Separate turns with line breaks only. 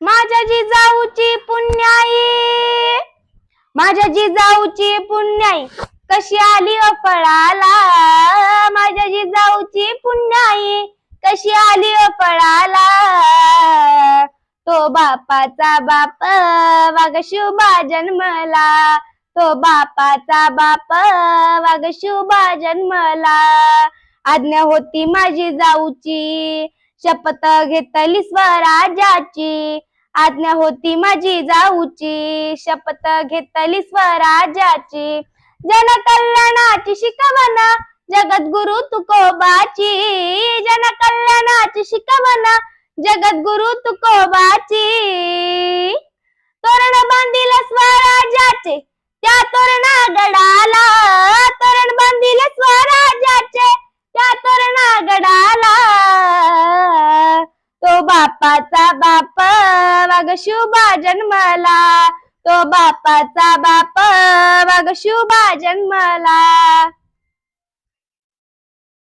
माझ्या जिजाऊची पुण्याई, माझ्या जिजाऊची पुण्याई कशी आली फळाला, माझ्या जिजाऊची पुण्याई कशी आली फळाला. तो बापाचा बाप वाघ शुभा जन्मला, तो बापाचा बाप वाघ शुभा जन्मला. आज्ञा होती माझी जाऊची, शपथ घेतली स्वराज्याची. आज्ञा होती माझी जाऊची, शपथ घेतली स्वराज्याची. जनकल्याणाची शिकवण जगद्गुरु तुकोबाची, जनकल्याणाची शिकवण जगद्गुरु तुकोबाची. तोरण बांधिल स्वराज्याचे त्या तोरणागडाला, तोरण बांधिल स्वराज्याचे त्या तोरणागडाला. तो बापाचा बाप वाघ शुभा जन्मला, तो बापाचा बाप वाघ शुभा जन्मला.